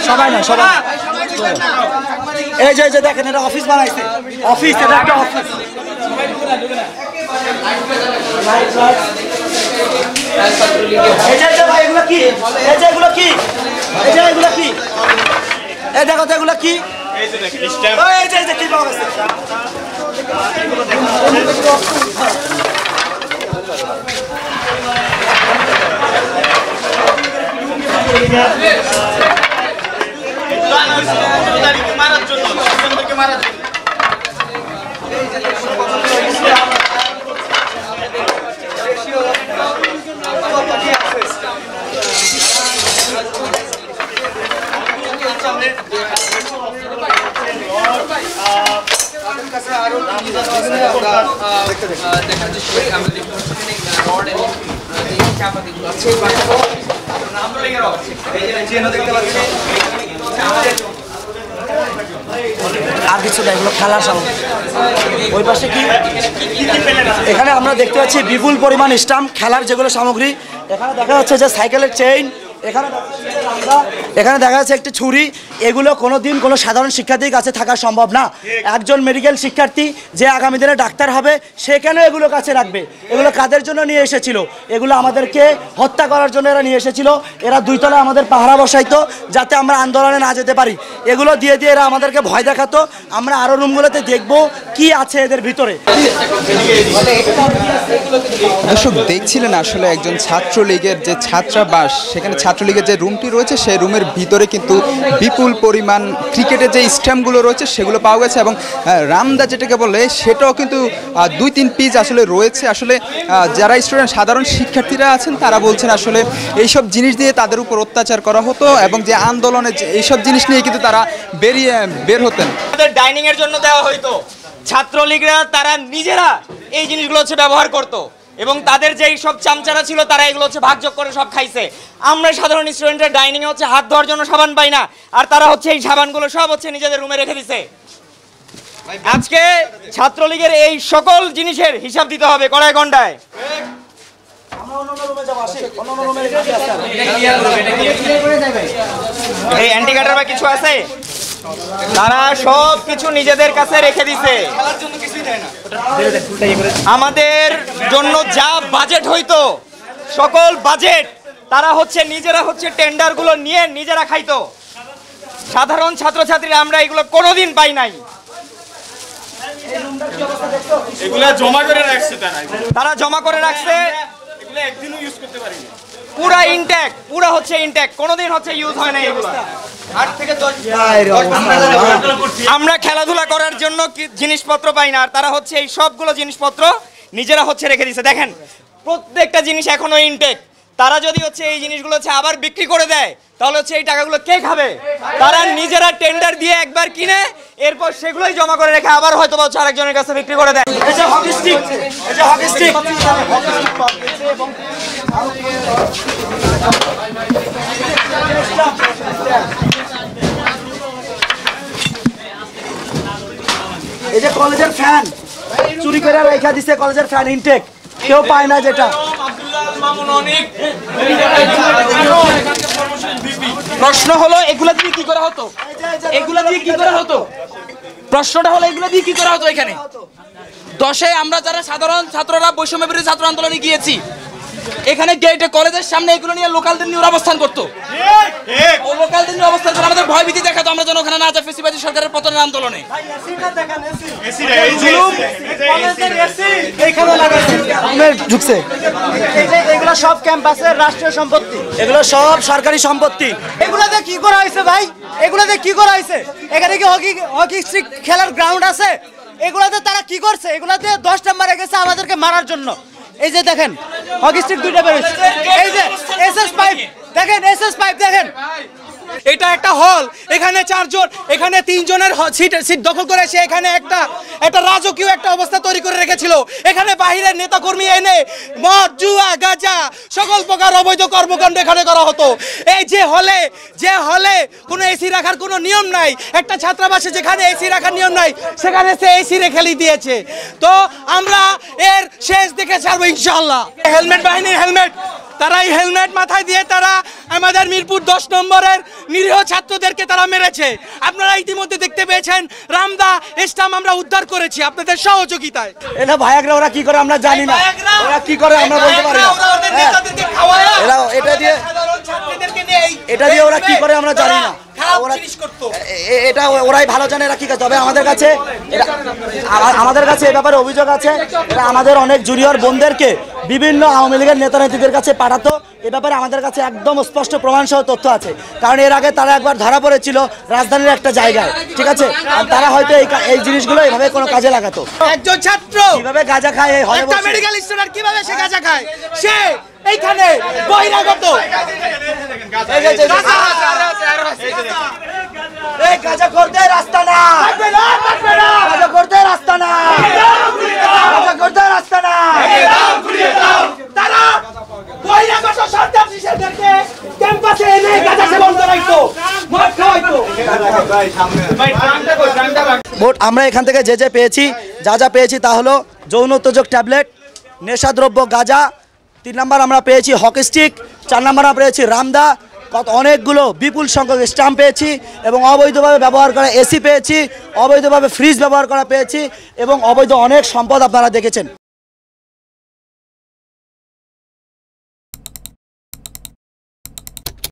সবাই না সবাই এই যে দেখেন এটা অফিস বানাইছে অফিস এটা একটা অফিস ভাই এগুলো কি এগুলো কি এগুলো কি এই দেখো তো এগুলো কি এই যে দেখেন স্ট্যাম্প এই যে কি পাওয়া গেছে মারার জন্য মারার জন্য আর কিছু না এগুলো খেলার সামগ্রী ওই পাশে কি এখানে আমরা দেখতে পাচ্ছি বিপুল পরিমাণ স্টাম্প খেলার যেগুলো সামগ্রী এখানে দেখা যাচ্ছে যে সাইকেলের চেইন এখানে দেখা যাচ্ছে একটি ছুরি এগুলো কোনো দিন কোনো সাধারণ শিক্ষার্থীর কাছে থাকা সম্ভব না একজন মেডিকেল শিক্ষার্থী যে আগামী দিনে ডাক্তার হবে সে কেন এগুলো কাছে রাখবে এগুলো কাদের জন্য নিয়ে এসেছিল এগুলো আমাদেরকে হত্যা করার জন্য এরা নিয়ে এসেছিল এরা দুই তলায় আমাদের পাহারা বসাইতো যাতে আমরা আন্দোলনে না যেতে পারি এগুলো দিয়ে এরা আমাদেরকে ভয় দেখাতো আমরা আরও রুমগুলোতে দেখবো কি আছে এদের ভিতরে দর্শক দেখছিলেন আসলে একজন ছাত্রলীগের যে ছাত্রাবাস সেখানে ছাত্রলীগের যে রুমটি রয়েছে সেই রুমের ভিতরে কিন্তু বিপুল পরিমাণ ক্রিকেটের যে স্ট্যাম্পগুলো রয়েছে সেগুলো পাওয়া গেছে এবং রামদা যেটাকে বলে সেটাও কিন্তু 2-3 পিস আসলে রয়েছে আসলে যারা স্টুডেন্ট সাধারণ শিক্ষার্থীরা আছেন তারা বলছেন আসলে এইসব জিনিস দিয়ে তাদের উপর অত্যাচার করা হতো এবং যে আন্দোলনে এইসব জিনিস নিয়ে কিন্তু তারা বের হতেন ডাইনিং এর জন্য দেওয়া হইতো ছাত্রলীগরা তারা নিজেরা এই জিনিসগুলো হচ্ছে ব্যবহার করতো এবং তাদের যেই সব চামচারা ছিল তারা এগুলো হচ্ছে ভাগযোগ করে সব খাইছে আমরা সাধারণ স্টুডেন্টরা ডাইনিং এ হচ্ছে হাত ধোয়ার জন্য সাবান পাই না আর তারা হচ্ছে এই সাবানগুলো সব হচ্ছে নিজেদের রুমে রেখে দিছে আজকে ছাত্রলীগের এই সকল জিনিসের হিসাব দিতে হবে কড়ায় গন্ডায় এই অ্যান্টিকাটার বা কিছু আছে তারা সব কিছু নিজেদের কাছে রেখে দিছে আমাদের জন্য যা বাজেট হইতো সকল বাজেট তারা হচ্ছে নিজেরা হচ্ছে টেন্ডারগুলো নিয়ে নিজেরা খাইতো সাধারণ ছাত্রছাত্রীরা আমরা এগুলো কোনোদিন পাই নাই এগুলা জমা করে রাখছে তারা জমা করে রাখছে এগুলো একদিনও ইউজ করতে পারিনি পুরা ইনটেক পুরা হচ্ছে ইনটেক কোনোদিন হচ্ছে ইউজ হয় না এগুলো 8 থেকে 10 আমরা খেলাধুলা করার জন্য জিনিসপত্র পাই না আর তারা হচ্ছে এই সবগুলো জিনিসপত্র নিজেরা হচ্ছে রেখে দিয়েছে দেখেন প্রত্যেকটা জিনিস এখনো ইনটেক তারা যদি হচ্ছে এই জিনিসগুলো হচ্ছে আবার বিক্রি করে দেয় তাহলে হচ্ছে এই টাকাগুলো কে খাবে তারা নিজেরা টেন্ডার দিয়ে একবার কিনে এরপর সেগুলোই জমা করে রেখে আবার হয়তো বা আরেকজনের কাছে বিক্রি করে দেয় এই যে হকি স্টিক এই যে কলেজের ফ্যান চুরি করে রেখে দিছে কলেজের ফ্যান ইনটেক কেউ পায় না যেটা প্রশ্ন হলো এগুলা দিয়ে কি করা হতো প্রশ্নটা হলো এগুলা দিয়ে কি করা হতো এখানে 10-এ আমরা যারা সাধারণ ছাত্ররা বৈষম্য বিরোধী ছাত্র আন্দোলনে গিয়েছি এখানে গেটে কলেজের সামনে এগুলো নিয়ে লোকালদের নিয়ে অবস্থান করতো ও লোকালদের নিয়ে অবস্থান করে আমাদের ভয়ভীতি দেখাতো আমরা যেন ওখানে না যাই ফেসিবাদী সরকারের পতনের আন্দোলনে ঢুকছে এগুলো সব ক্যাম্পাসের রাষ্ট্রীয় সম্পত্তি এগুলো সব সরকারি সম্পত্তি এগুলাতে কি করা হয়েছে ভাই এগুলাতে কি করা হয়েছে এখানে কি হকি স্টিক খেলার গ্রাউন্ড আছে এগুলাতে তারা কি করছে এগুলাতে 10 নাম্বারে গেছে আমাদেরকে মারার জন্য এই যে দেখেন হকি স্টিক দুইটা বের হইছে এই যে এসএস পাইপ দেখেন এটা একটা হল, এখানে 4 জন, এখানে 3 জনের সিট দখল করে সে এখানে একটা রাজকীয় একটা অবস্থা তৈরি করে রেখেছিল। এখানে বাহিরের নেতাকর্মী এনে মদ, জুয়া, গাঁজা সকল প্রকার অবৈধ কর্মকাণ্ড এখানে করা হতো। এই যে হলে কোনো এসি রাখার কোনো নিয়ম নাই, একটা ছাত্রাবাসে যেখানে এসি রাখার নিয়ম নাই সেখানে সে এসি রেখে দিয়েছে। তো আমরা এর শেষ দেখে ছাড়বো ইনশাআল্লাহ। হেলমেট বাহিনীর হেলমেট, তারা এই হেলমেট মাথায় দিয়ে তারা আমাদের মিরপুর 10 নম্বরের নিরীহ ছাত্রদেরকে তারা মেরেছে। আপনারা ইতিমধ্যে দেখতে পেয়েছেন রামদা স্টাম আমরা উদ্ধার করেছি আপনাদের সহযোগিতায়। এটা ভায়াকরা ওরা কি করে আমরা জানি না, ওরা কি করে আমরা বলতে পারি না। এরা এটা দিয়ে ওরা কি করে আমরা জানি না, এটা ওরাই ভালো জানে এরা কি করে। তবে আমাদের কাছে এ ব্যাপারে অভিযোগ আছে, এরা আমাদের অনেক জুনিয়র বোনদেরকে বিভিন্ন আওয়ামী লীগের নেতা নেত্রীদের কাছে পাঠাতো। এ ব্যাপারে আমাদের কাছে একদম স্পষ্ট প্রমাণ সহ তথ্য আছে, কারণ এর আগে তারা একবার ধরা পড়েছিল রাজধানীর একটা জায়গায়, ঠিক আছে। আর তারা হয়তো এই জিনিসগুলো এইভাবে কোনো কাজে লাগাতো। একজন ছাত্র কিভাবে গাঁজা খায়, একটা মেডিকেল স্টুডেন্ট কিভাবে সে গাঁজা খায়, সে এইখানে বহিরাগত গাঁজা করতে রাস্তা না, গাঁজা করতে রাস্তা না, গাঁজা করতে রাস্তা না। তারা বহিরাগত সন্ত্রাসীদেরকে ক্যাম্পাসে এনে গাঁজা সেবন করাইতো, মদ খাওয়াইতো। আমরা এখান থেকে যে পেয়েছি, যা পেয়েছি তা হলো যৌন উত্তেজক ট্যাবলেট, নেশাদ্রব্য গাঁজা, 3 নম্বর আমরা পেয়েছি হকি স্টিক, 4 নম্বর আমরা পেয়েছি রামদা, অনেকগুলো বিপুল সংখ্যক স্ট্যাম্প পেয়েছি এবং অবৈধভাবে ব্যবহার করা এসি পেয়েছি, অবৈধভাবে ফ্রিজ ব্যবহার করা পেয়েছি এবং অবৈধ অনেক সম্পদ আপনারা দেখেছেন।